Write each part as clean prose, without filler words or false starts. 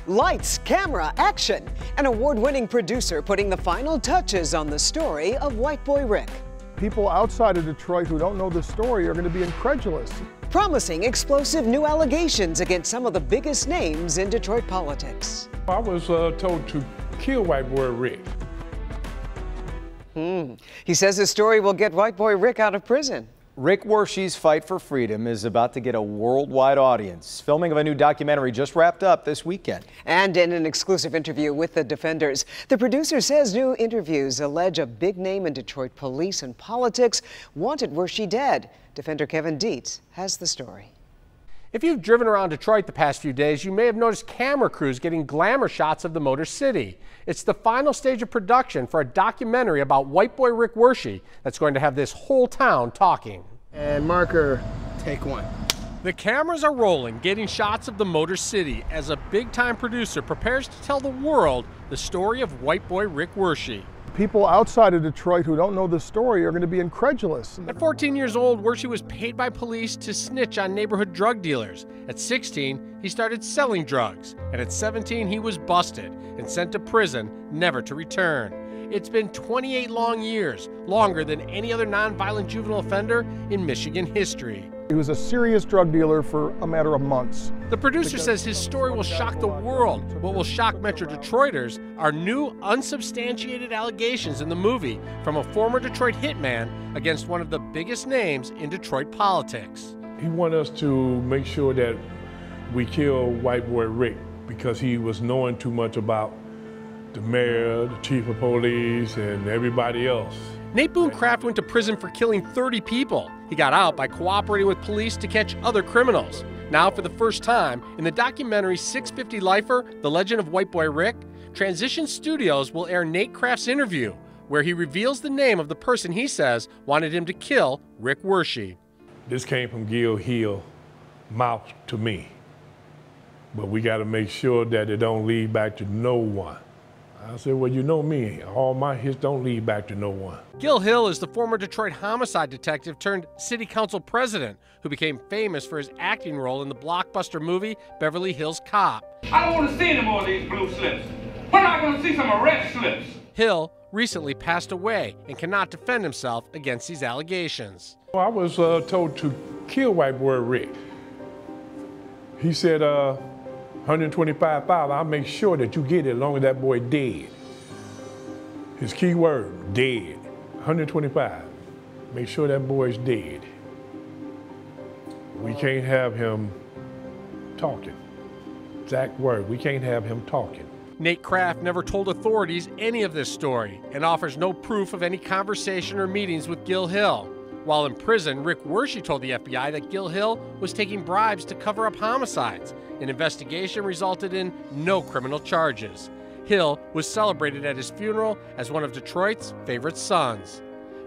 Lights, camera, action. An award-winning producer putting the final touches on the story of White Boy Rick. People outside of Detroit who don't know the story are going to be incredulous. Promising explosive new allegations against some of the biggest names in Detroit politics. I was told to kill White Boy Rick. He says his story will get White Boy Rick out of prison. Rick Wershe's fight for freedom is about to get a worldwide audience. Filming of a new documentary just wrapped up this weekend. And in an exclusive interview with the defenders, the producer says new interviews allege a big name in Detroit police and politics wanted Wershe dead. Defender Kevin Dietz has the story. If you've driven around Detroit the past few days, you may have noticed camera crews getting glamour shots of the Motor City. It's the final stage of production for a documentary about White Boy Rick Wershe that's going to have this whole town talking. And marker, take one. The cameras are rolling, getting shots of the Motor City as a big-time producer prepares to tell the world the story of White Boy Rick Wershe. People outside of Detroit who don't know the story are going to be incredulous. At 14 years old, Wershe was paid by police to snitch on neighborhood drug dealers. At 16, he started selling drugs. And at 17, he was busted and sent to prison, never to return. It's been 28 long years, longer than any other nonviolent juvenile offender in Michigan history. He was a serious drug dealer for a matter of months. The producer says his story will shock the world. What will shock Metro Detroiters are new, unsubstantiated allegations in the movie from a former Detroit hitman against one of the biggest names in Detroit politics. He wanted us to make sure that we kill White Boy Rick because he was knowing too much about the mayor, the chief of police, and everybody else. Nate Boone Kraft went to prison for killing 30 people. He got out by cooperating with police to catch other criminals. Now, for the first time, in the documentary 650 Lifer, The Legend of White Boy Rick, Transition Studios will air Nate Kraft's interview, where he reveals the name of the person he says wanted him to kill Rick Wershe. This came from Gil Hill mouth to me. But we got to make sure that it don't lead back to no one. I said, well, you know me, all my hits don't lead back to no one. Gil Hill is the former Detroit homicide detective turned city council president who became famous for his acting role in the blockbuster movie Beverly Hills Cop. I don't want to see any more of these blue slips. We're not going to see some arrest slips. Hill recently passed away and cannot defend himself against these allegations. I was told to kill White Boy Rick. He said, 125,000, I'll make sure that you get it as long as that boy dead. His key word, dead. 125. Make sure that boy's dead. We can't have him talking. Exact word, we can't have him talking. Nate Kraft never told authorities any of this story and offers no proof of any conversation or meetings with Gil Hill. While in prison, Rick Wershe told the FBI that Gil Hill was taking bribes to cover up homicides. An investigation resulted in no criminal charges. Hill was celebrated at his funeral as one of Detroit's favorite sons.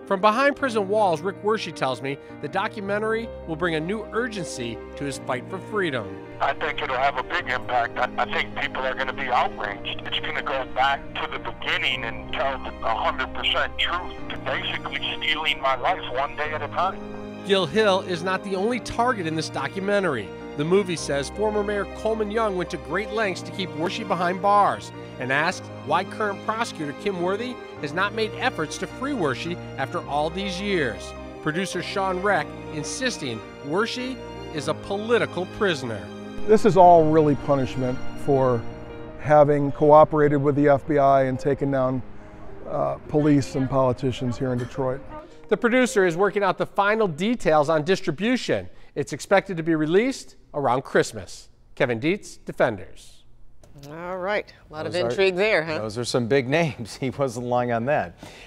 From behind prison walls, Rick Wershe tells me the documentary will bring a new urgency to his fight for freedom. I think it'll have a big impact. I think people are going to be outraged. It's going to go back to the beginning and tell the 100% truth to basically stealing my life one day at a time. Gil Hill is not the only target in this documentary. The movie says former Mayor Coleman Young went to great lengths to keep Wershe behind bars and asks why current prosecutor Kim Worthy has not made efforts to free Wershe after all these years. Producer Sean Reck insisting Wershe is a political prisoner. This is all really punishment for having cooperated with the FBI and taken down police and politicians here in Detroit. The producer is working out the final details on distribution. It's expected to be released around Christmas. Kevin Dietz, Defenders. All right, a lot of intrigue there, huh? Those are some big names. He wasn't lying on that.